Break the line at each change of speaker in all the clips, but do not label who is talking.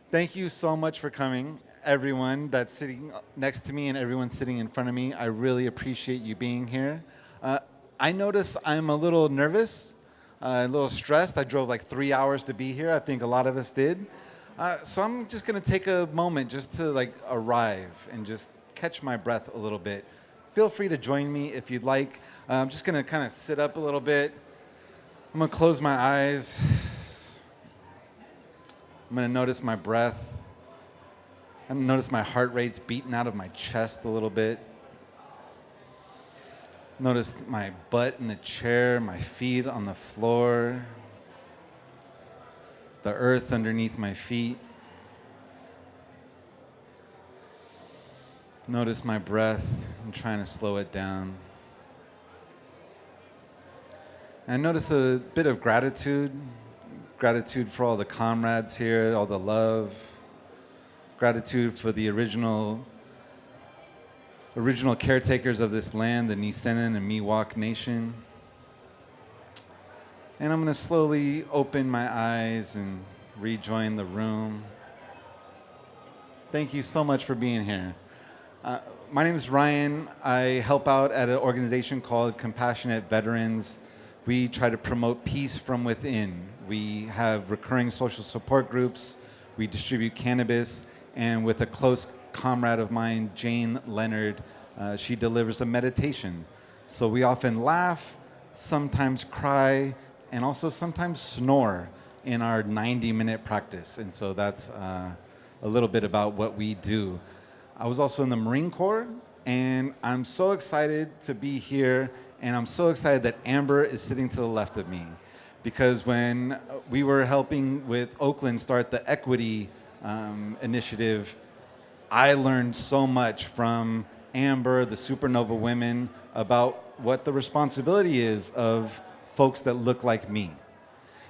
Thank you so much for coming, everyone that's sitting next to me and everyone sitting in front of me. I really appreciate you being here. Uh, I notice I'm a little nervous, a little stressed. I drove like 3 hours to be here. I think a lot of us did. So I'm just gonna take a moment just to like arrive and just catch my breath a little bit. Feel free to join me if you'd like. I'm just gonna kind of sit up a little bit. I'm gonna close my eyes. I'm gonna notice my breath. I'm gonna notice my heart rate's beating out of my chest a little bit. Notice my butt in the chair, my feet on the floor, the earth underneath my feet. Notice my breath. I'm trying to slow it down. And I notice a bit of gratitude for all the comrades here, all the love, gratitude for the original caretakers of this land, the Nisenan and Miwok Nation. And I'm going to slowly open my eyes and rejoin the room. Thank you so much for being here. My name is Ryan. I help out at an organization called Compassionate Veterans. We try to promote peace from within. We have recurring social support groups. We distribute cannabis. And with a close comrade of mine, Jane Leonard, she delivers a meditation. So we often laugh, sometimes cry, and also sometimes snore in our 90-minute practice. And so that's a little bit about what we do. I was also in the Marine Corps, and I'm so excited to be here, and I'm so excited that Amber is sitting to the left of me. Because when we were helping with Oakland start the equity initiative, I learned so much from Amber, the Supernova women, about what the responsibility is of folks that look like me.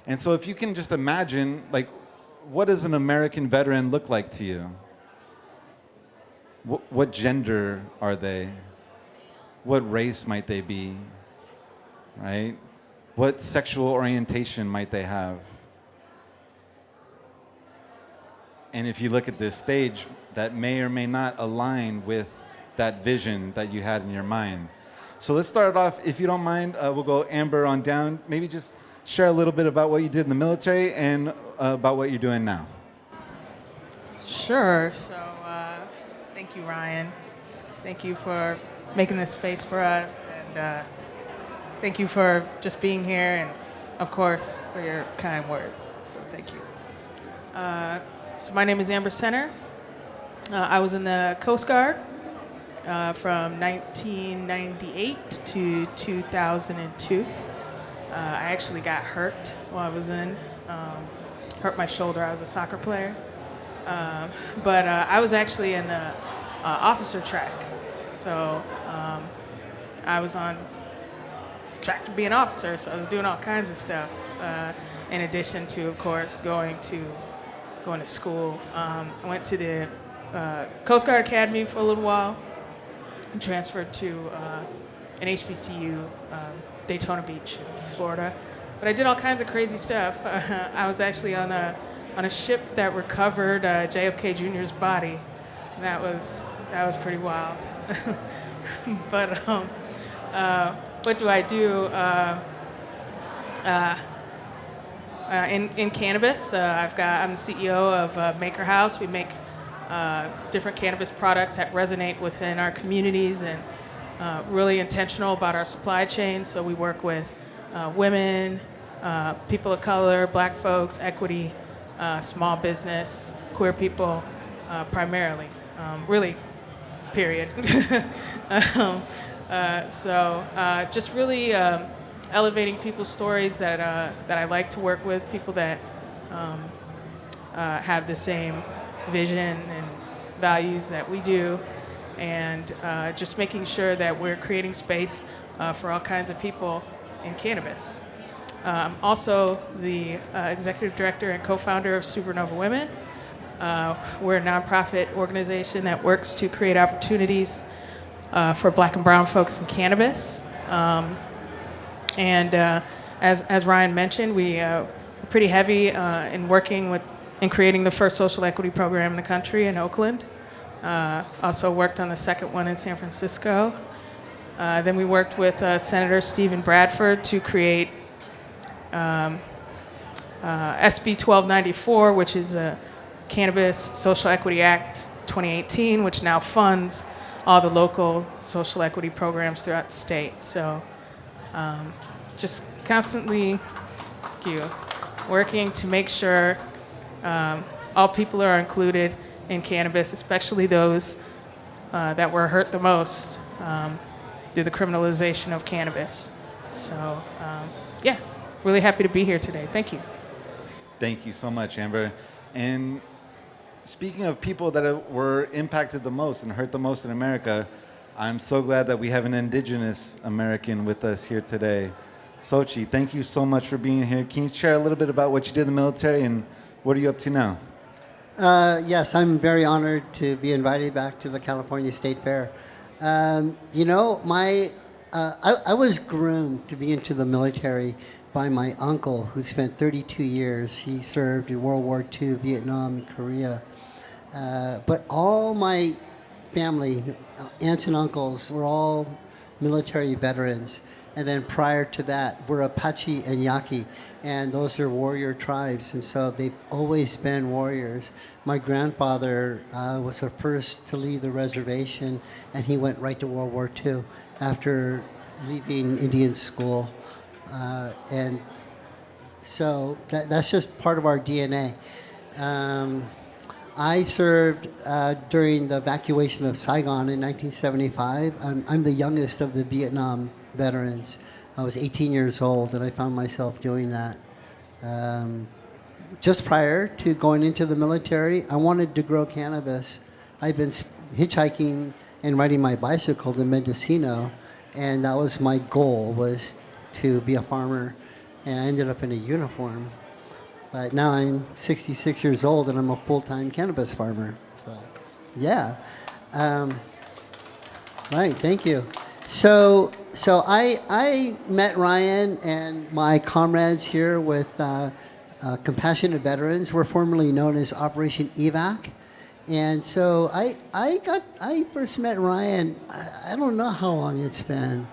And so if you can just imagine, like, what does an American veteran look like to you? What gender are they? What race might they be? Right? What sexual orientation might they have? And if you look at this stage, that may or may not align with that vision that you had in your mind. So let's start off, if you don't mind, we'll go Amber on down. Maybe just share a little bit about what you did in the military and about what you're doing now.
Sure. So thank you, Ryan. Thank you for making this space for us. And thank you for just being here and, of course, for your kind words. So thank you. So my name is Amber Center. I was in the Coast Guard from 1998 to 2002. I actually got hurt while I was in, hurt my shoulder. I was a soccer player. But I was actually in the officer track. So I was on track to be an officer, so I was doing all kinds of stuff, in addition to, of course, going to school. I went to the Coast Guard Academy for a little while and transferred to an HBCU, Daytona Beach, Florida. But I did all kinds of crazy stuff. I was actually on a ship that recovered JFK Jr.'s body. That was pretty wild. But what do I do? In cannabis, I'm the CEO of Maker House. We make different cannabis products that resonate within our communities and really intentional about our supply chain. So we work with women, people of color, black folks, equity, small business, queer people, primarily, really, period. Just really elevating people's stories that I like to work with, people that have the same vision and values that we do, and just making sure that we're creating space for all kinds of people in cannabis. I'm also the executive director and co-founder of Supernova Women. We're a nonprofit organization that works to create opportunities for Black and brown folks in cannabis. As Ryan mentioned, we're pretty heavy in working with in creating the first social equity program in the country in Oakland. Also worked on the second one in San Francisco. Then we worked with Senator Stephen Bradford to create SB 1294, which is a Cannabis Social Equity Act 2018, which now funds all the local social equity programs throughout the state. So just constantly, thank you, working to make sure all people are included in cannabis, especially those that were hurt the most through the criminalization of cannabis. So yeah, really happy to be here today. Thank you.
Thank you so much, Amber. And speaking of people that were impacted the most and hurt the most in America, I'm so glad that we have an indigenous American with us here today. Xochitl, thank you so much for being here. Can you share a little bit about what you did in the military and what are you up to now?
Yes, I'm very honored to be invited back to the California State Fair. You know, I was groomed to be into the military by my uncle, who spent 32 years. He served in World War II, Vietnam, and Korea. But all my family, aunts and uncles, were all military veterans. And then prior to that, we're Apache and Yaqui, and those are warrior tribes, and so they've always been warriors. My grandfather was the first to leave the reservation, and he went right to World War II after leaving Indian school. And so that's just part of our DNA. I served during the evacuation of Saigon in 1975. I'm the youngest of the Vietnam veterans. I was 18 years old, and I found myself doing that. Just prior to going into the military, I wanted to grow cannabis. I'd been hitchhiking and riding my bicycle to Mendocino, and that was my goal, was to be a farmer, and I ended up in a uniform. But now I'm 66 years old, and I'm a full-time cannabis farmer. So, yeah. Right, thank you. So I met Ryan and my comrades here with Compassionate Veterans. We're formerly known as Operation EVAC. And so I first met Ryan, I don't know how long it's been.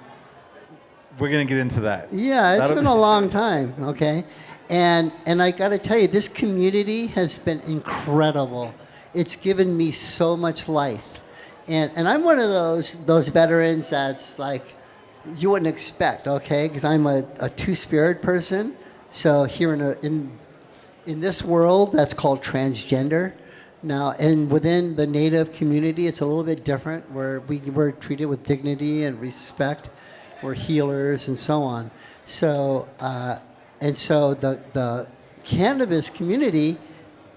We're going to get into that.
Yeah, it's been a long time, okay? And I got to tell you, this community has been incredible. It's given me so much life. And I'm one of those veterans that's like, you wouldn't expect, okay? Because I'm a two-spirit person. So here in this world, that's called transgender. Now, and within the Native community, it's a little bit different, where we're treated with dignity and respect. We're healers and so on. So, and so the cannabis community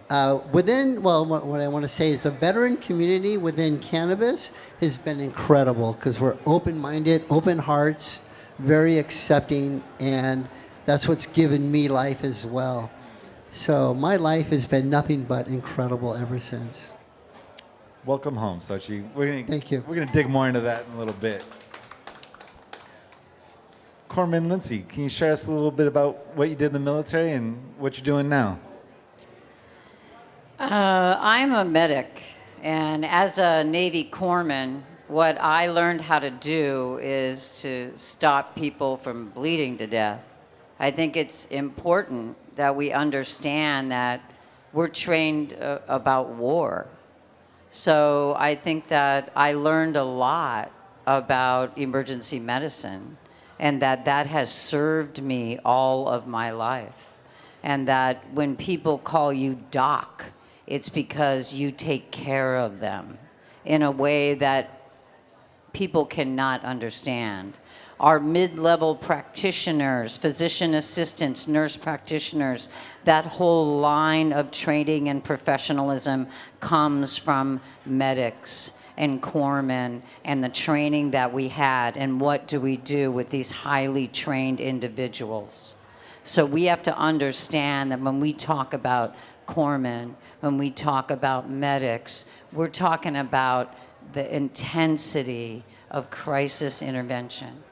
what I want to say is the veteran community within cannabis has been incredible, because we're open-minded, open hearts, very accepting, and that's what's given me life as well. So my life has been nothing but incredible ever since.
Welcome home, Xochitl.
Thank you.
We're going to dig more into that in a little bit. Corman, Linci, can you share us a little bit about what you did in the military and what you're doing now?
I'm a medic, and as a Navy corpsman, what I learned how to do is to stop people from bleeding to death. I think it's important that we understand that we're trained about war. So I think that I learned a lot about emergency medicine, and that has served me all of my life. And that when people call you doc, it's because you take care of them in a way that people cannot understand. Our mid-level practitioners, physician assistants, nurse practitioners, that whole line of training and professionalism comes from medics and corpsmen and the training that we had, and what do we do with these highly trained individuals. So we have to understand that when we talk about corpsmen, when we talk about medics, we're talking about the intensity of crisis intervention.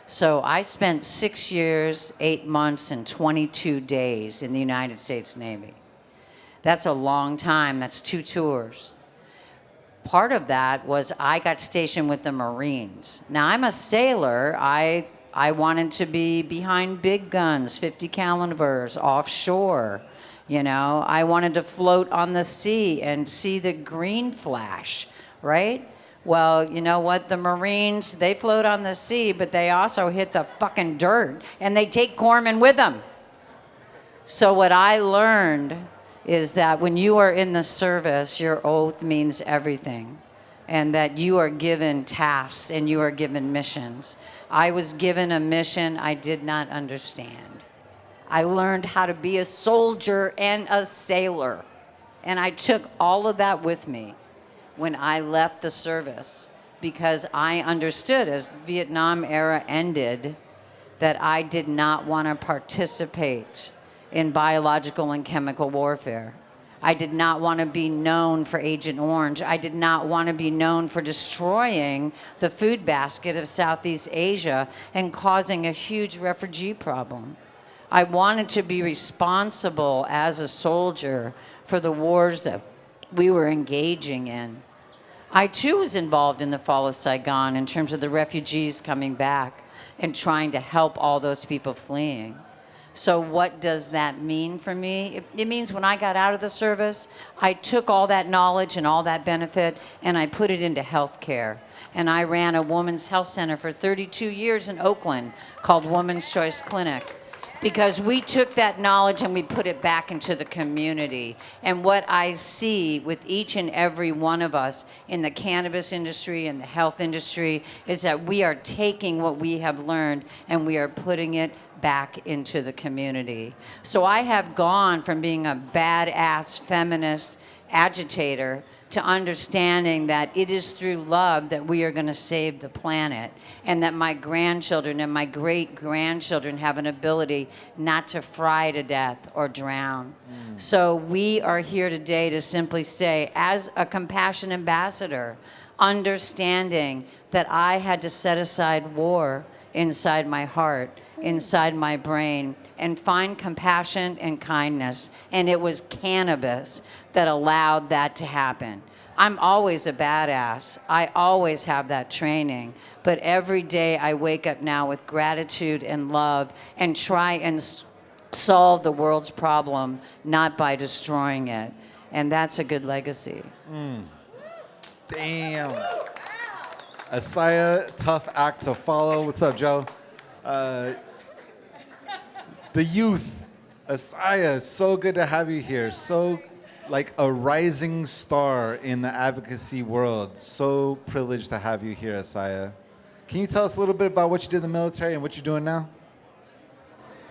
So I spent 6 years, 8 months, and 22 days in the United States Navy. That's a long time. That's 2 tours. Part of that was I got stationed with the Marines. Now, I'm a sailor. I wanted to be behind big guns, 50 calibers, offshore. You know, I wanted to float on the sea and see the green flash, right? Well, you know what? The Marines, they float on the sea, but they also hit the fucking dirt, and they take corpsmen with them. So what I learned is that when you are in the service, your oath means everything, and that you are given tasks and you are given missions. I was given a mission I did not understand. I learned how to be a soldier and a sailor, and I took all of that with me when I left the service, because I understood as Vietnam era ended that I did not want to participate in biological and chemical warfare. I did not want to be known for Agent Orange. I did not want to be known for destroying the food basket of Southeast Asia and causing a huge refugee problem. I wanted to be responsible as a soldier for the wars that we were engaging in. I too was involved in the fall of Saigon in terms of the refugees coming back and trying to help all those people fleeing. So what does that mean for me? It means when I got out of the service, I took all that knowledge and all that benefit and I put it into healthcare. And I ran a women's health center for 32 years in Oakland called Women's Choice Clinic, because we took that knowledge and we put it back into the community. And what I see with each and every one of us in the cannabis industry and the health industry is that we are taking what we have learned and we are putting it back into the community. So I have gone from being a badass feminist agitator to understanding that it is through love that we are going to save the planet, and that my grandchildren and my great-grandchildren have an ability not to fry to death or drown. So we are here today to simply say, as a compassion ambassador, understanding that I had to set aside war inside my heart, inside my brain, and find compassion and kindness. And it was cannabis that allowed that to happen. I'm always a badass. I always have that training. But every day I wake up now with gratitude and love and try and solve the world's problem, not by destroying it. And that's a good legacy.
Damn. Esaia, tough act to follow. What's up, Joe? The youth. Esaia, so good to have you here. So like a rising star in the advocacy world. So privileged to have you here, Esaia. Can you tell us a little bit about what you did in the military and what you're doing now?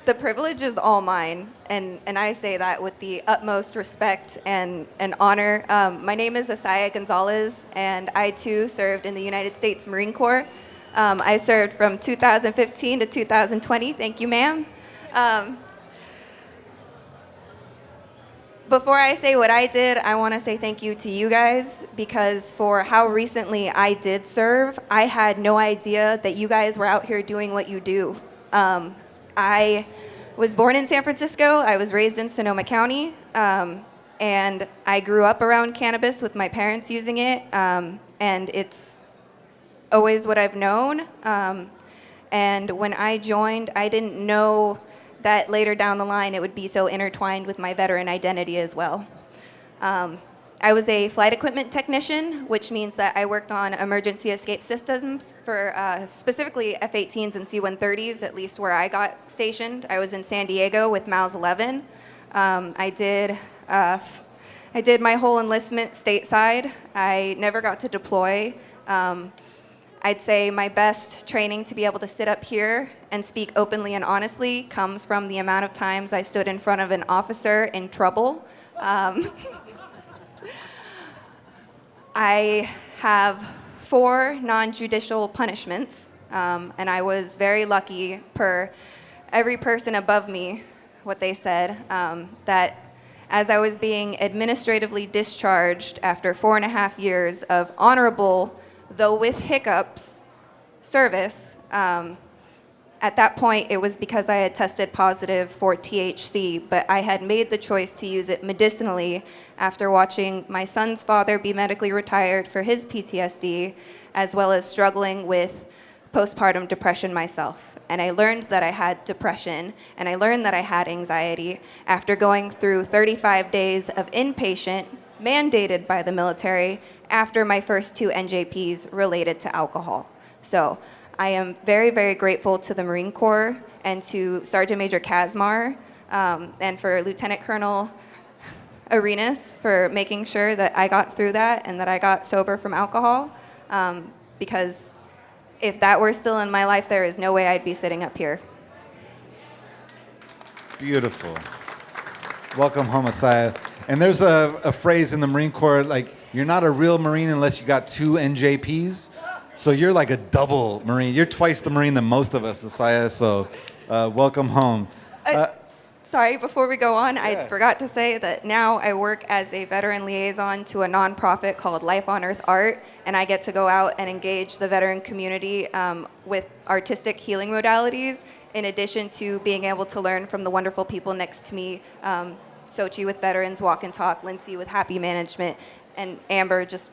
The privilege is all mine, and I say that with the utmost respect and honor. My name is Esaia Gonzalez, and I too served in the United States Marine Corps. I served from 2015 to 2020. Thank you, ma'am. Before I say what I did, I want to say thank you to you guys, because for how recently I did serve, I had no idea that you guys were out here doing what you do. I was born in San Francisco. I was raised in Sonoma County, and I grew up around cannabis with my parents using it, and it's always what I've known. And when I joined, I didn't know that later down the line it would be so intertwined with my veteran identity as well. I was a flight equipment technician, which means that I worked on emergency escape systems for specifically F-18s and C-130s, at least where I got stationed. I was in San Diego with MALS 11. I did my whole enlistment stateside. I never got to deploy. I'd say my best training to be able to sit up here and speak openly and honestly comes from the amount of times I stood in front of an officer in trouble. I have 4 non-judicial punishments, and I was very lucky, per every person above me, what they said, that as I was being administratively discharged after 4.5 years of honorable, though with hiccups, service, At that point, it was because I had tested positive for THC, but I had made the choice to use it medicinally after watching my son's father be medically retired for his PTSD, as well as struggling with postpartum depression myself. And I learned that I had depression, and I learned that I had anxiety after going through 35 days of inpatient, mandated by the military, after my first 2 NJPs related to alcohol. So I am very, very grateful to the Marine Corps and to Sergeant Major Kazmar and for Lieutenant Colonel Arenas for making sure that I got through that and that I got sober from alcohol. Because if that were still in my life, there is no way I'd be sitting up here.
Beautiful. Welcome home, Esaia. And there's a phrase in the Marine Corps, like, you're not a real Marine unless you got 2 NJPs. So you're like a double Marine. You're twice the Marine than most of us, Esaia. So welcome home.
Sorry, before we go on,
Yeah.
I forgot to say that now I work as a veteran liaison to a nonprofit called Life on Earth Art, and I get to go out and engage the veteran community with artistic healing modalities, in addition to being able to learn from the wonderful people next to me, Xochitl with Veterans Walk and Talk, Linci with Happy Management, and Amber, just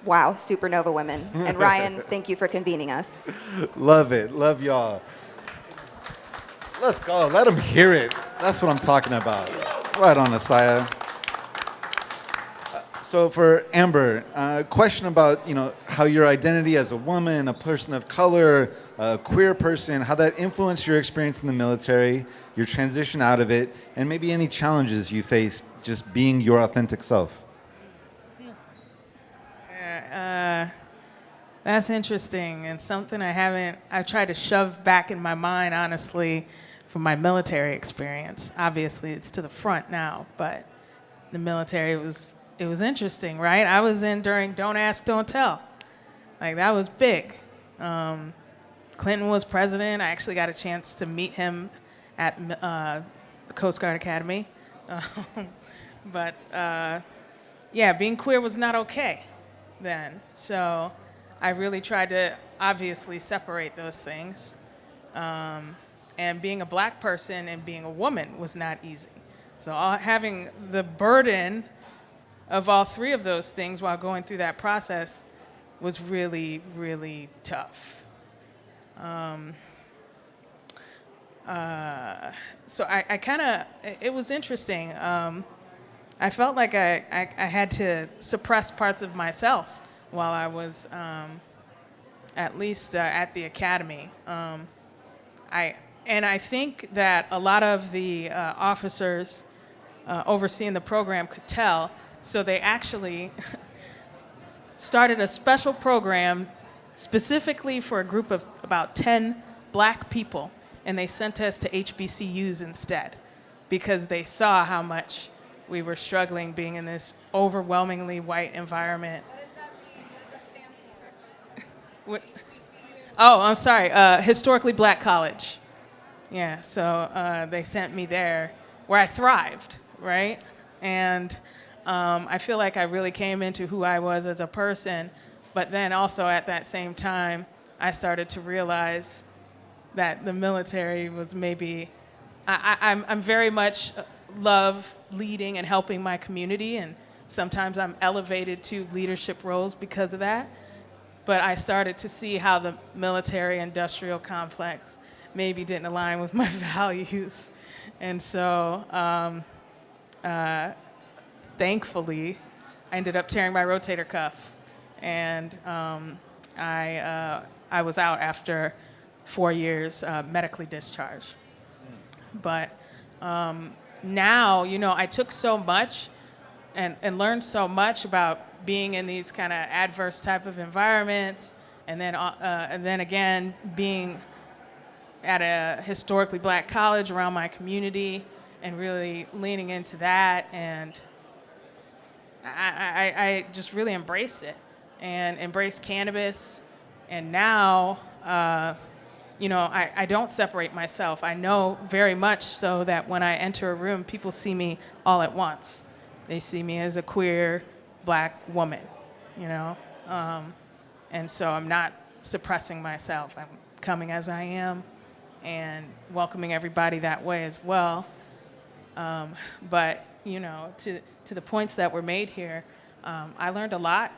wow, supernova women. And Ryan, thank you for convening us.
Love it. Love y'all. Let's go. Let them hear it. That's what I'm talking about. Right on, Esaia. So for Amber, question about, how your identity as a woman, a person of color, a queer person, how that influenced your experience in the military, your transition out of it, and maybe any challenges you faced just being your authentic self.
That's interesting, and something I've tried to shove back in my mind, honestly, from my military experience. Obviously, it's to the front now, but the military it was interesting, right? I was in during Don't Ask, Don't Tell. Like, that was big. Clinton was president. I actually got a chance to meet him at the Coast Guard Academy. Being queer was not okay then. So I really tried to obviously separate those things. And being a black person and being a woman was not easy. So having the burden of all 3 of those things while going through that process was really, really tough. So I kind of, it was interesting. I felt like I had to suppress parts of myself while I was at least at the academy. I think that a lot of the officers overseeing the program could tell, so they actually started a special program specifically for a group of about 10 black people, and they sent us to HBCUs instead because they saw how much we were struggling being in this overwhelmingly white environment.
What does that mean? What does that stand for?
What? Oh, I'm sorry. Historically Black College. Yeah, so they sent me there where I thrived, right? And I feel like I really came into who I was as a person, but then also at that same time, I started to realize that the military was maybe, I'm very much love leading and helping my community, and sometimes I'm elevated to leadership roles because of that. But I started to see how the military-industrial complex maybe didn't align with my values. And so, thankfully, I ended up tearing my rotator cuff. And I was out after 4 years medically discharged. But now, I took so much and learned so much about being in these kind of adverse type of environments, and then again being at a historically black college around my community and really leaning into that, and I just really embraced it and embraced cannabis. And now, I don't separate myself. I know very much so that when I enter a room, people see me all at once. They see me as a queer black woman, and so I'm not suppressing myself. I'm coming as I am, and welcoming everybody that way as well. But, you know, to the points that were made here, I learned a lot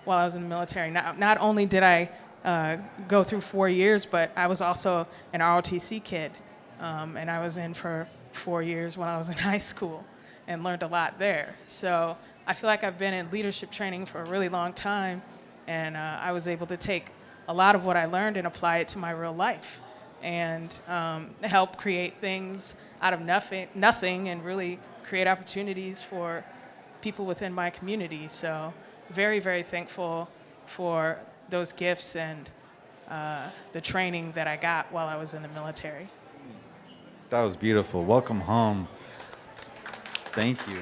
while I was in the military. Not only did I go through 4 years, but I was also an ROTC kid. And I was in for 4 years when I was in high school and learned a lot there. So I feel like I've been in leadership training for a really long time, and I was able to take a lot of what I learned and apply it to my real life and help create things out of nothing and really create opportunities for people within my community. So very, very thankful for those gifts and the training that I got while I was in the military.
That was beautiful. Welcome home. Thank you.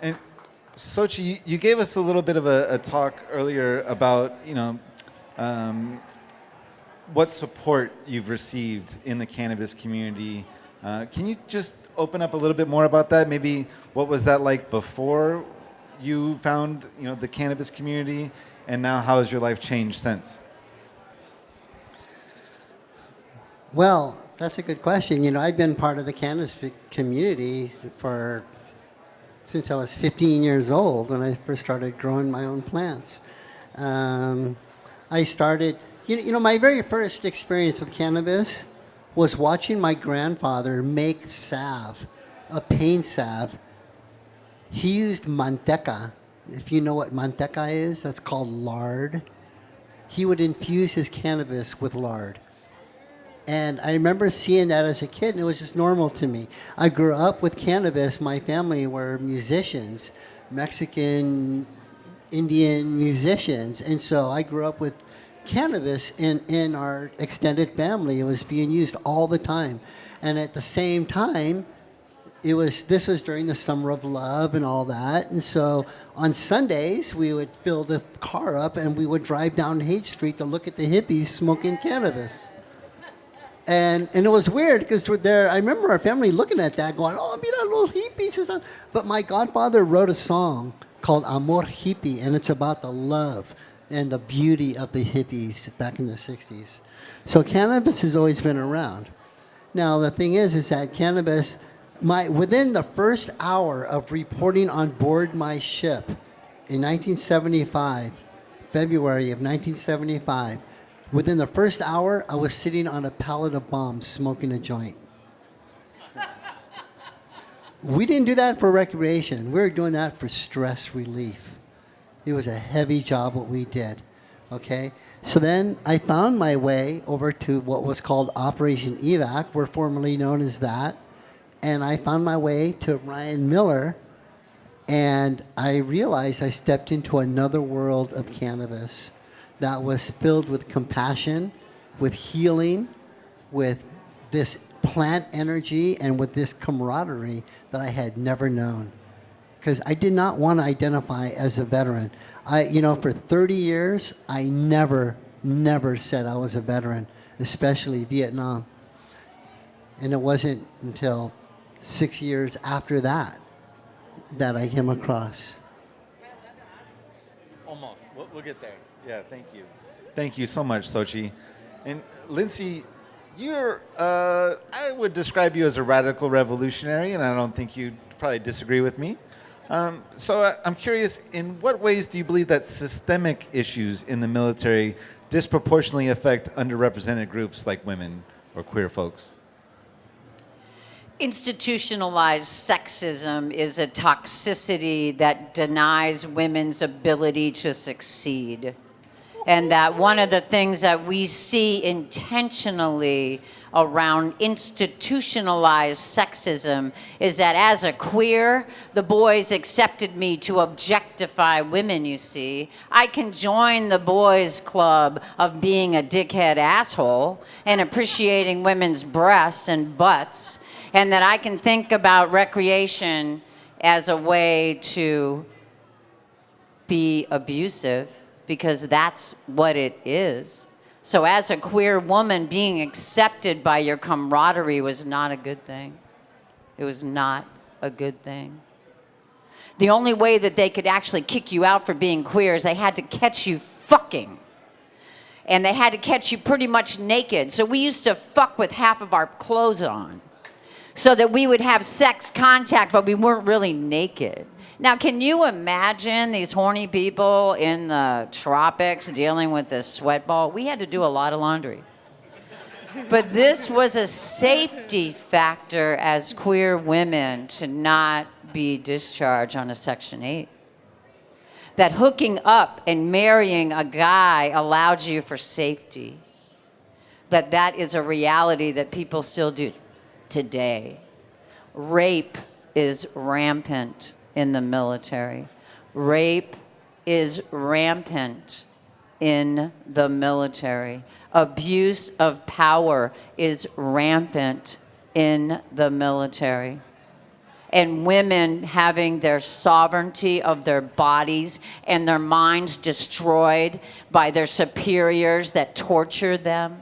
And Xochitl, you gave us a little bit of a talk earlier about, you know, what support you've received in the cannabis community. Can you just open up a little bit more about that? Maybe what was that like before you found, you know, the cannabis community, and now how has your life changed since?
Well, that's a good question. You know, I've been part of the cannabis community since I was 15 years old when I first started growing my own plants. I started, you know, my very first experience with cannabis was watching my grandfather make salve, a pain salve. He used manteca. If you know what manteca is, that's called lard. He would infuse his cannabis with lard. And I remember seeing that as a kid, and it was just normal to me. I grew up with cannabis. My family were musicians, Mexican, Indian musicians. And so I grew up with cannabis in our extended family. It was being used all the time. And at the same time, this was during the summer of love and all that. And so on Sundays, we would fill the car up and we would drive down H Street to look at the hippies smoking cannabis. And it was weird because I remember our family looking at that going, oh, mira los hippies. But my godfather wrote a song called Amor Hippie, and it's about the love and the beauty of the hippies back in the 60s. So cannabis has always been around. Now, the thing is that cannabis, within the first hour of reporting on board my ship in 1975, February of 1975, within the first hour, I was sitting on a pallet of bombs smoking a joint. We didn't do that for recreation. We were doing that for stress relief. It was a heavy job what we did, okay? So then I found my way over to what was called Operation EVAC. We're formerly known as that. And I found my way to Ryan Miller, and I realized I stepped into another world of cannabis that was filled with compassion, with healing, with this plant energy, and with this camaraderie that I had never known. Because I did not want to identify as a veteran. For 30 years, I never said I was a veteran, especially Vietnam. And it wasn't until 6 years after that I came across.
Almost. We'll get there. Yeah, thank you. Thank you so much, Xochitl. And Linci, I would describe you as a radical revolutionary, and I don't think you'd probably disagree with me. So I'm curious, in what ways do you believe that systemic issues in the military disproportionately affect underrepresented groups like women or queer folks?
Institutionalized sexism is a toxicity that denies women's ability to succeed. And that one of the things that we see intentionally around institutionalized sexism is that as a queer, the boys accepted me to objectify women, you see. I can join the boys' club of being a dickhead asshole and appreciating women's breasts and butts, and that I can think about recreation as a way to be abusive, because that's what it is. So as a queer woman, being accepted by your camaraderie was not a good thing. It was not a good thing. The only way that they could actually kick you out for being queer is they had to catch you fucking. And they had to catch you pretty much naked. So we used to fuck with half of our clothes on so that we would have sex contact, but we weren't really naked. Now, can you imagine these horny people in the tropics dealing with this sweat ball? We had to do a lot of laundry. But this was a safety factor as queer women to not be discharged on a Section 8. That hooking up and marrying a guy allowed you for safety. That is a reality that people still do today. Rape is rampant in the military. Rape is rampant in the military. Abuse of power is rampant in the military. And women having their sovereignty of their bodies and their minds destroyed by their superiors that torture them.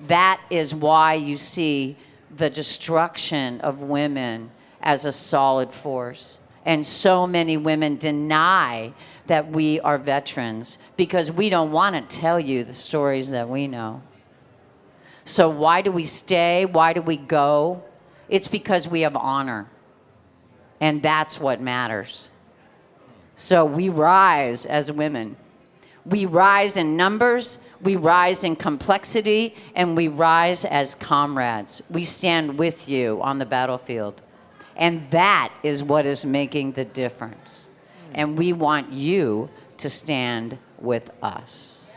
That is why you see the destruction of women as a solid force. And so many women deny that we are veterans because we don't want to tell you the stories that we know. So why do we stay? Why do we go? It's because we have honor. And that's what matters. So we rise as women. We rise in numbers, we rise in complexity, and we rise as comrades. We stand with you on the battlefield. And that is what is making the difference. And we want you to stand with us.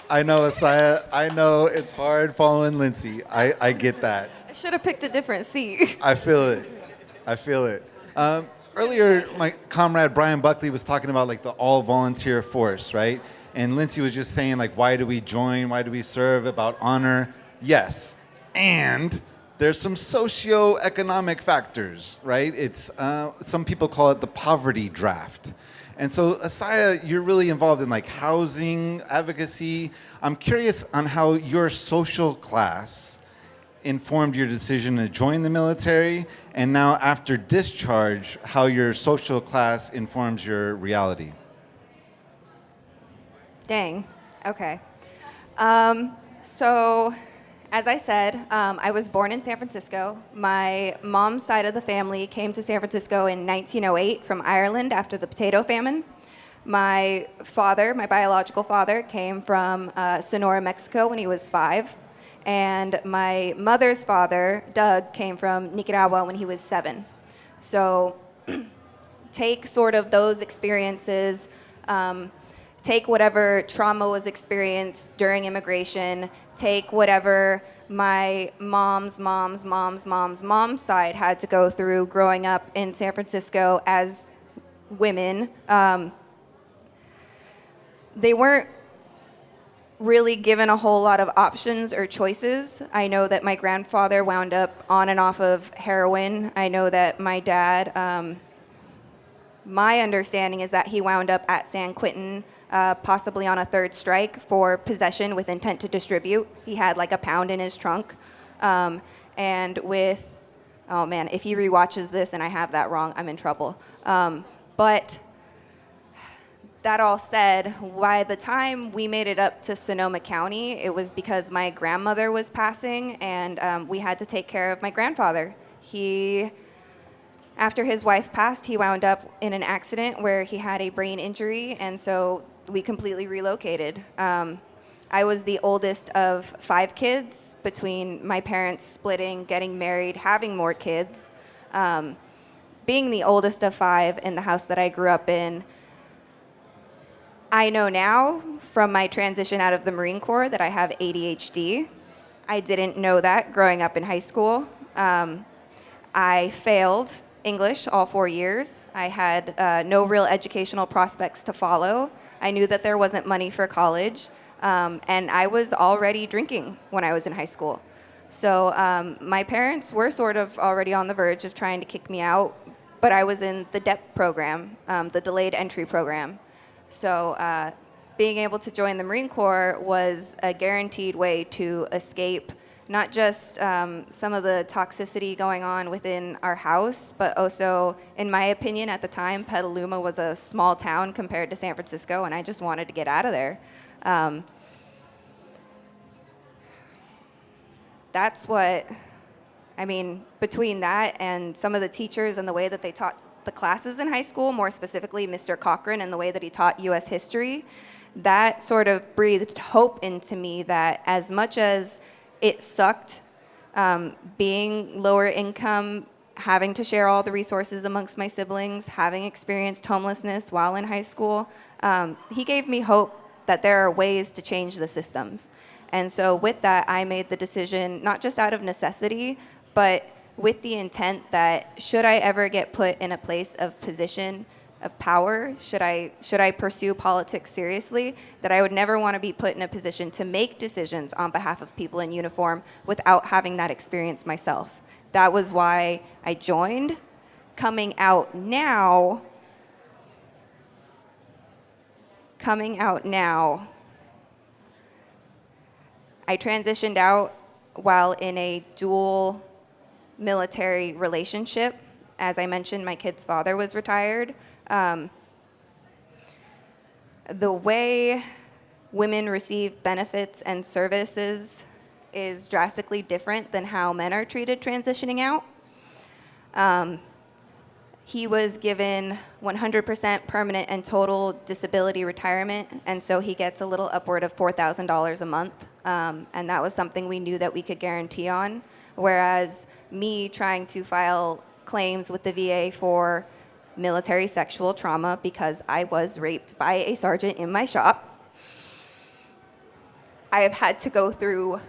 I know, Esaia. I know it's hard following Linci. I get that.
I should have picked a different seat.
I feel it. I feel it. Earlier, my comrade Brian Buckley was talking about like the all-volunteer force, right? And Linci was just saying like, why do we join? Why do we serve? About honor. Yes. And there's some socio-economic factors, right? It's some people call it the poverty draft. And so, Esaia, you're really involved in like housing advocacy. I'm curious on how your social class informed your decision to join the military, and now after discharge, how your social class informs your reality.
Dang. Okay. So, as I said, I was born in San Francisco. My mom's side of the family came to San Francisco in 1908 from Ireland after the potato famine. My father, my biological father, came from Sonora, Mexico when he was 5. And my mother's father, Doug, came from Nicaragua when he was 7. So take sort of those experiences, take whatever trauma was experienced during immigration, take whatever my mom's side had to go through growing up in San Francisco as women. They weren't really given a whole lot of options or choices. I know that my grandfather wound up on and off of heroin. I know that my dad, my understanding is that he wound up at San Quentin, possibly on a 3rd strike for possession with intent to distribute. He had like a pound in his trunk. And with, oh man, if he rewatches this and I have that wrong, I'm in trouble. But that all said, by the time we made it up to Sonoma County, it was because my grandmother was passing and we had to take care of my grandfather. After his wife passed, he wound up in an accident where he had a brain injury, and so we completely relocated. I was the oldest of 5 kids between my parents splitting, getting married, having more kids. Being the oldest of 5 in the house that I grew up in, I know now from my transition out of the Marine Corps that I have ADHD. I didn't know that growing up in high school. I failed English all 4 years. I had no real educational prospects to follow. I knew that there wasn't money for college, and I was already drinking when I was in high school. So my parents were sort of already on the verge of trying to kick me out, but I was in the DEP program, the delayed entry program. So being able to join the Marine Corps was a guaranteed way to escape not just some of the toxicity going on within our house, but also, in my opinion, at the time, Petaluma was a small town compared to San Francisco, and I just wanted to get out of there. That's what, I mean, between that and some of the teachers and the way that they taught the classes in high school, more specifically Mr. Cochran and the way that he taught U.S. history, that sort of breathed hope into me that as much as it sucked being lower income, having to share all the resources amongst my siblings, having experienced homelessness while in high school, he gave me hope that there are ways to change the systems. And so with that, I made the decision, not just out of necessity, but with the intent that should I ever get put in a place of position of power, should I pursue politics seriously, that I would never want to be put in a position to make decisions on behalf of people in uniform without having that experience myself. That was why I joined. Coming out now, I transitioned out while in a dual military relationship. As I mentioned, my kid's father was retired. The way women receive benefits and services is drastically different than how men are treated transitioning out. He was given 100% permanent and total disability retirement, and so he gets a little upward of $4,000 a month, and that was something we knew that we could guarantee on, whereas me trying to file claims with the VA for military sexual trauma because I was raped by a sergeant in my shop, I have had to go through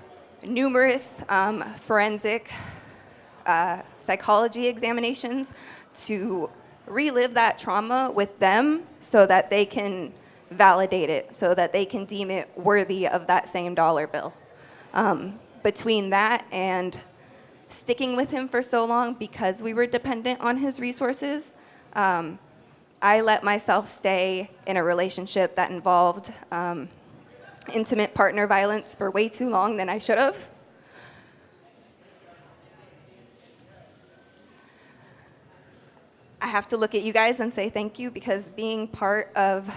numerous forensic psychology examinations to relive that trauma with them so that they can validate it, so that they can deem it worthy of that same dollar bill. Between that and sticking with him for so long because we were dependent on his resources, I let myself stay in a relationship that involved intimate partner violence for way too long than I should have. I have to look at you guys and say thank you, because being part of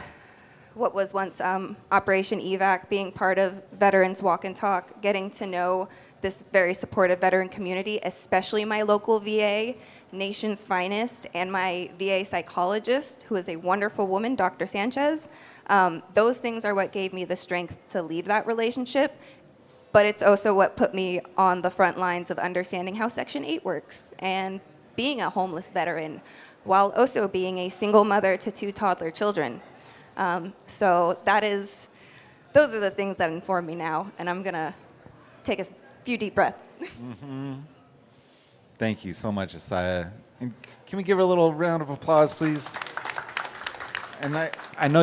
what was once Operation EVAC, being part of Veterans Walk and Talk, getting to know this very supportive veteran community, especially my local VA, nation's finest, and my VA psychologist, who is a wonderful woman, Dr. Sanchez. Those things are what gave me the strength to leave that relationship, but it's also what put me on the front lines of understanding how Section 8 works and being a homeless veteran, while also being a single mother to 2 toddler children. So those are the things that inform me now, and I'm gonna take a few deep breaths.
Mm-hmm. Thank you so much, Esaia. And can we give her a little round of applause, please? And I know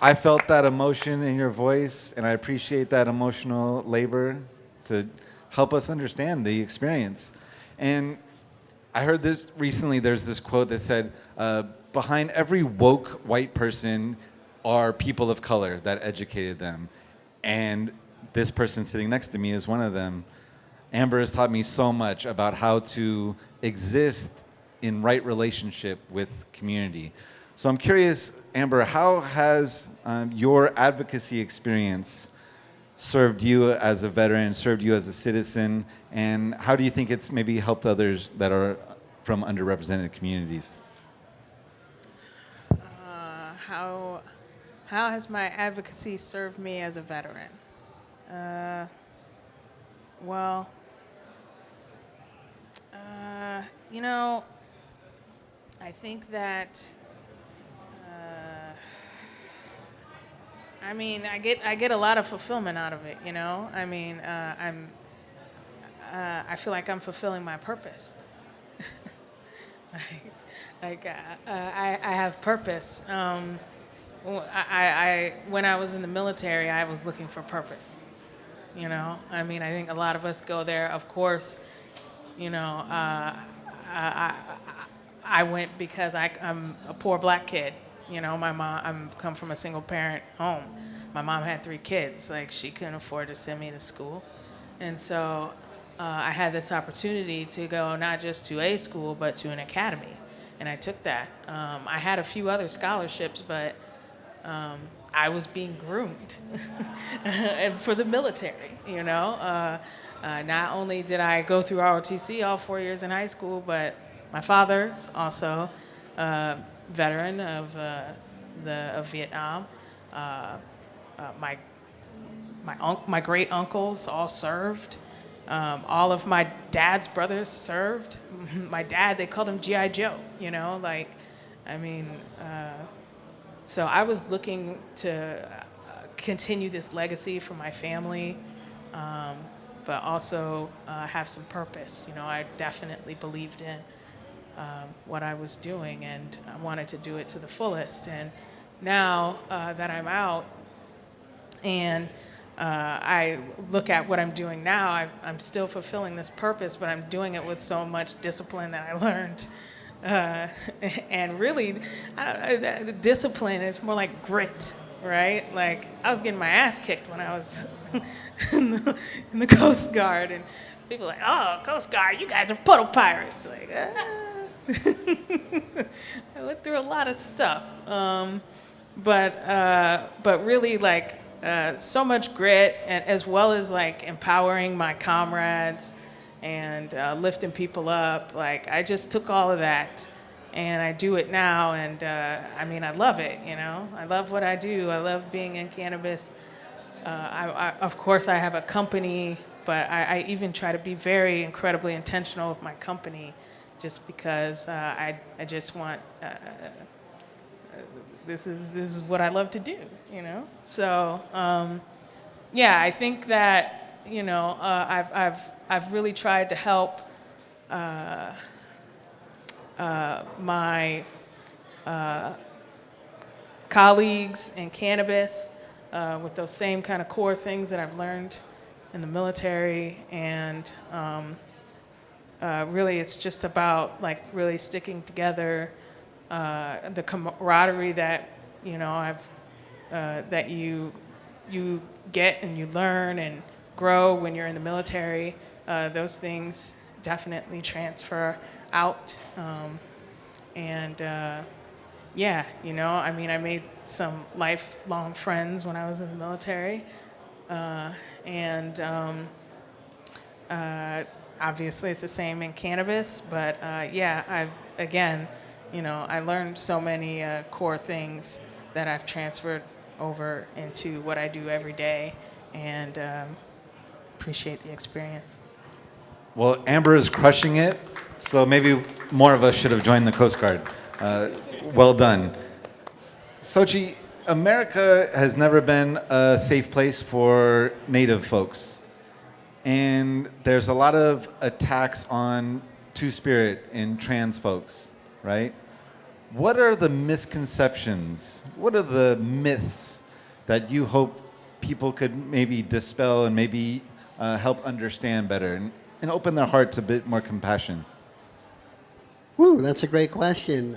I felt that emotion in your voice, and I appreciate that emotional labor to help us understand the experience. And I heard this recently, there's this quote that said, behind every woke white person are people of color that educated them. And this person sitting next to me is one of them. Amber has taught me so much about how to exist in right relationship with community. So I'm curious, Amber, how has your advocacy experience served you as a veteran, served you as a citizen, and how do you think it's maybe helped others that are from underrepresented communities?
How has my advocacy served me as a veteran? Well, I think that I get a lot of fulfillment out of it. I feel like I'm fulfilling my purpose. I have purpose. When I was in the military, I was looking for purpose. I think a lot of us go there. Of course, I went because I'm a poor black kid. My mom, I'm come from a single parent home. My mom had 3 kids. Like, she couldn't afford to send me to school. And so I had this opportunity to go not just to a school, but to an academy. And I took that. I had a few other scholarships, but I was being groomed and for the military, you know. Not only did I go through ROTC all 4 years in high school, but my father's also a veteran of Vietnam. My great uncles all served. All of my dad's brothers served. My dad, they called him G.I. Joe, you know, like, I mean, so I was looking to continue this legacy for my family, but also have some purpose. You know, I definitely believed in what I was doing, and I wanted to do it to the fullest. And now that I'm out and I look at what I'm doing now, I'm still fulfilling this purpose, but I'm doing it with so much discipline that I learned. And really, the discipline is more like grit, right? Like, I was getting my ass kicked when I was in the Coast Guard, and people were like, oh, Coast Guard, you guys are puddle pirates. Like, I went through a lot of stuff. But really, like, so much grit, and as well as like empowering my comrades and lifting people up. Like, I just took all of that and I do it now, and I mean, I love it, you know. I love what I do. I love being in cannabis. Of course, I have a company, but I even try to be very incredibly intentional with my company, just because I just want this is what I love to do, you know. So yeah, I think that, you know, I've really tried to help my colleagues in cannabis with those same kind of core things that I've learned in the military, and really it's just about like really sticking together, the camaraderie that, you know, that you get and you learn and grow when you're in the military. Those things definitely transfer out, and yeah, you know, I mean, I made some lifelong friends when I was in the military, and obviously it's the same in cannabis, but yeah, again, you know, I learned so many core things that I've transferred over into what I do every day, and appreciate the experience.
Well, Amber is crushing it, so maybe more of us should have joined the Coast Guard. Well done. Xochitl, America has never been a safe place for Native folks. And there's a lot of attacks on Two-Spirit and trans folks, right? What are the misconceptions? What are the myths that you hope people could maybe dispel and maybe help understand better and open their hearts a bit more compassion?
Woo, that's a great question.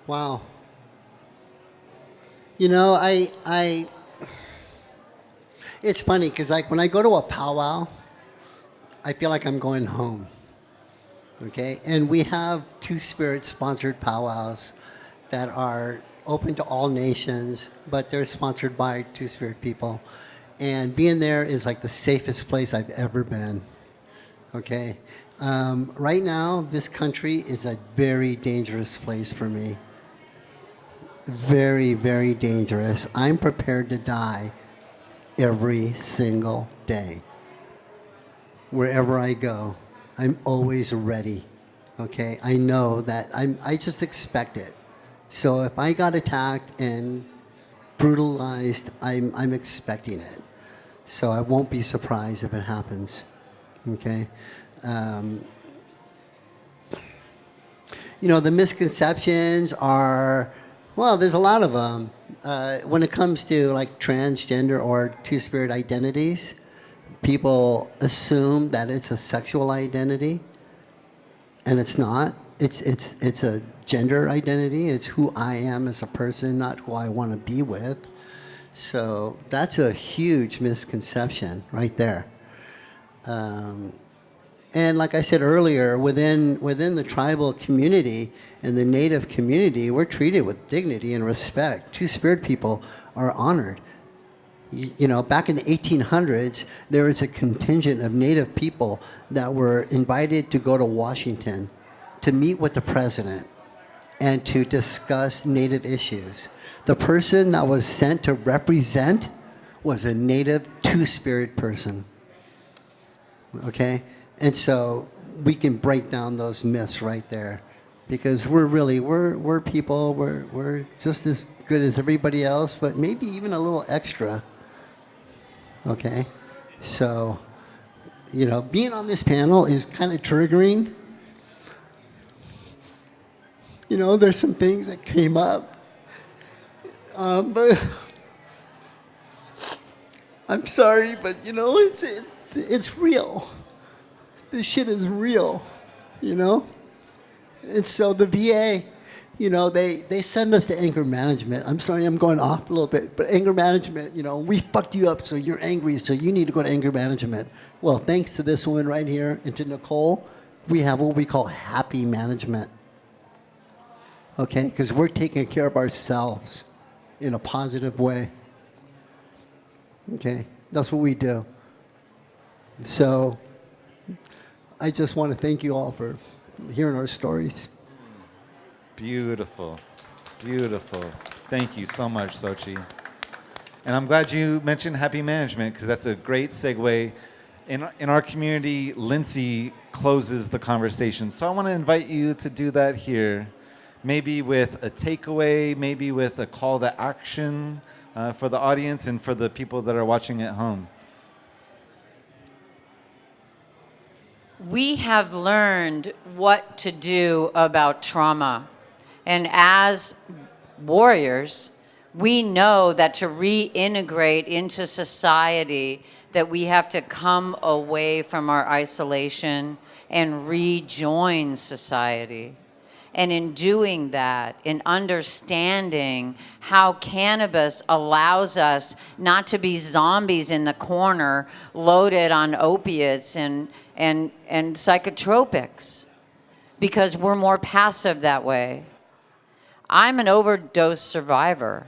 Wow. You know, it's funny because like when I go to a powwow, I feel like I'm going home. Okay, and we have Two-Spirit sponsored powwows that are open to all nations, but they're sponsored by Two-Spirit people. And being there is like the safest place I've ever been. Okay, right now, this country is a very dangerous place for me. Very, very dangerous. I'm prepared to die every single day. Wherever I go, I'm always ready. Okay, I know that I just expect it. So if I got attacked and brutalized, I'm expecting it. So I won't be surprised if it happens. Okay. You know, the misconceptions are, well, there's a lot of them. When it comes to like transgender or Two-Spirit identities, people assume that it's a sexual identity, and it's not. It's a gender identity. It's who I am as a person, not who I want to be with. So that's a huge misconception right there. And like I said earlier, within the tribal community and the native community, we're treated with dignity and respect. Two-spirit people are honored. You know, back in the 1800s, there was a contingent of native people that were invited to go to Washington to meet with the president and to discuss native issues. The person that was sent to represent was a native two-spirit person. Okay? And so we can break down those myths right there, because we're people, we're just as good as everybody else, but maybe even a little extra. Okay? So, you know, being on this panel is kind of triggering. You know, there's some things that came up, but I'm sorry, but you know, it's real. This shit is real, you know? And so the VA, you know, they send us to anger management. I'm sorry, I'm going off a little bit, but anger management, you know, we fucked you up, so you're angry, so you need to go to anger management. Well, thanks to this woman right here and to Nicole, we have what we call happy management. Okay? Because we're taking care of ourselves in a positive way. Okay? That's what we do. So I just want to thank you all for hearing our stories.
Beautiful. Beautiful. Thank you so much, Xochitl. And I'm glad you mentioned happy management, because that's a great segue. In our community, Linci closes the conversation. So I want to invite you to do that here. Maybe with a takeaway, maybe with a call to action for the audience and for the people that are watching at home.
We have learned what to do about trauma. And as warriors, we know that to reintegrate into society, that we have to come away from our isolation and rejoin society. And in doing that, in understanding how cannabis allows us not to be zombies in the corner loaded on opiates and psychotropics, because we're more passive that way. I'm an overdose survivor.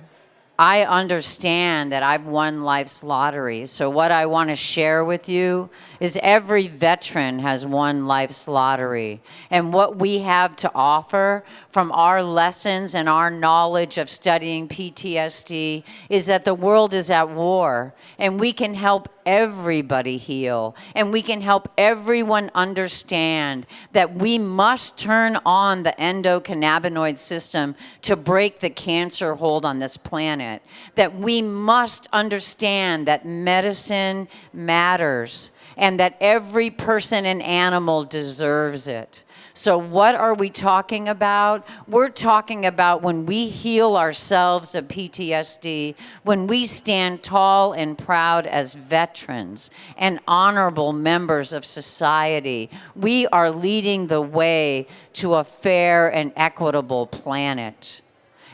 I understand that I've won life's lottery. So what I want to share with you is every veteran has won life's lottery. And what we have to offer from our lessons and our knowledge of studying PTSD is that the world is at war, and we can help everybody heal, and we can help everyone understand that we must turn on the endocannabinoid system to break the cancer hold on this planet, that we must understand that medicine matters and that every person and animal deserves it. So what are we talking about? We're talking about when we heal ourselves of PTSD, when we stand tall and proud as veterans and honorable members of society, we are leading the way to a fair and equitable planet.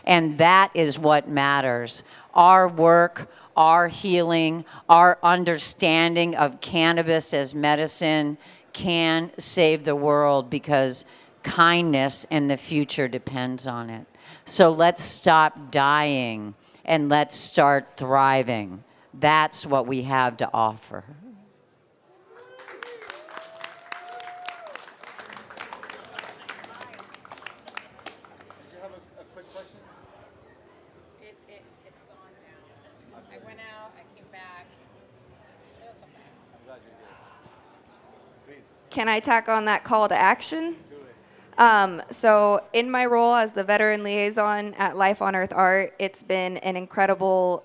And that is what matters. Our work, our healing, our understanding of cannabis as medicine can save the world, because kindness and the future depends on it. So let's stop dying and let's start thriving. That's what we have to offer.
Did you have a quick question?
It's gone now. I went out, I came back. It'll come back.
I'm glad you're here. Please.
Can I tack on that call to action?
Do it.
So in my role as the veteran liaison at Life on Earth Art, it's been an incredible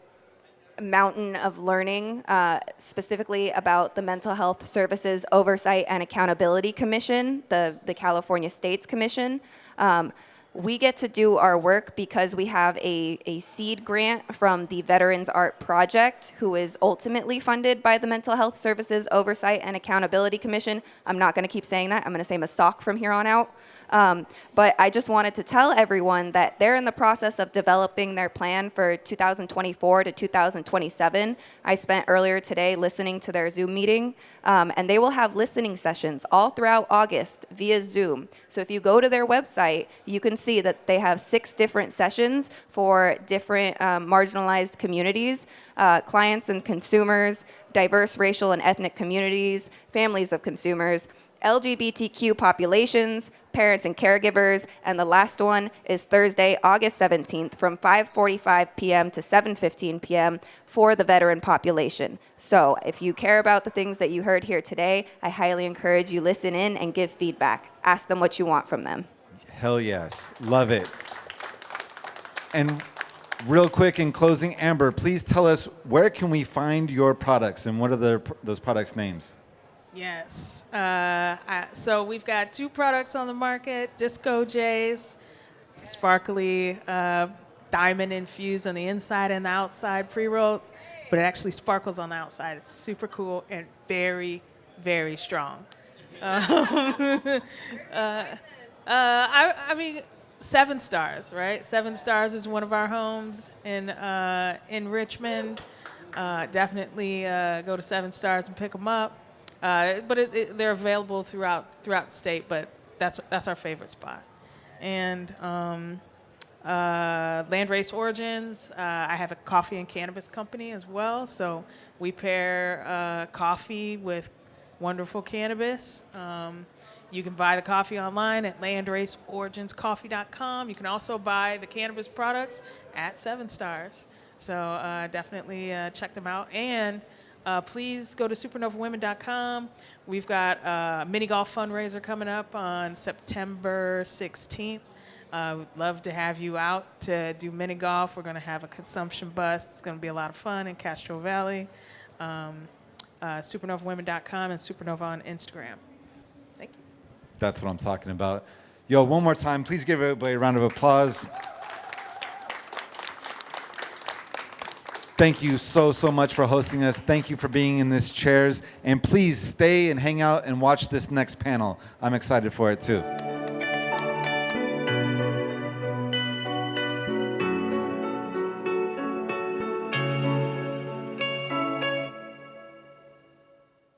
mountain of learning, specifically about the Mental Health Services Oversight and Accountability Commission, the California States Commission. We get to do our work because we have a seed grant from the Veterans Art Project, who is ultimately funded by the Mental Health Services Oversight and Accountability Commission. I'm not going to keep saying that. I'm going to say MASOC from here on out. But I just wanted to tell everyone that they're in the process of developing their plan for 2024 to 2027. I spent earlier today listening to their Zoom meeting, and they will have listening sessions all throughout August via Zoom. So if you go to their website, you can see that they have 6 different sessions for different marginalized communities, clients and consumers, diverse racial and ethnic communities, families of consumers, LGBTQ populations, parents and caregivers, and the last one is Thursday, August 17th from 5:45 p.m. to 7:15 p.m. for the veteran population. So if you care about the things that you heard here today, I highly encourage you listen in and give feedback. Ask them what you want from them.
Hell yes. Love it. And real quick in closing, Amber, please tell us where can we find your products and what are those products' names?
Yes. So we've got 2 products on the market, Disco J's, sparkly diamond infused on the inside and the outside pre-rolled, but it actually sparkles on the outside. It's super cool and very, very strong. I mean, 7 Stars, right? 7 Stars is one of our homes in Richmond. Definitely go to 7 Stars and pick them up. But they're available throughout the state, but that's our favorite spot. And Landrace Origins, I have a coffee and cannabis company as well, so we pair coffee with wonderful cannabis. You can buy the coffee online at landraceoriginscoffee.com. You can also buy the cannabis products at 7 Stars. So definitely check them out. And please go to supernovawomen.com. We've got a mini golf fundraiser coming up on September 16th. We'd love to have you out to do mini golf. We're going to have a consumption bus. It's going to be a lot of fun in Castro Valley. Supernovawomen.com and Supernova on Instagram. Thank you.
That's what I'm talking about. Yo, one more time, please give everybody a round of applause. Thank you so much for hosting us. Thank you for being in these chairs. And please stay and hang out and watch this next panel. I'm excited for it too.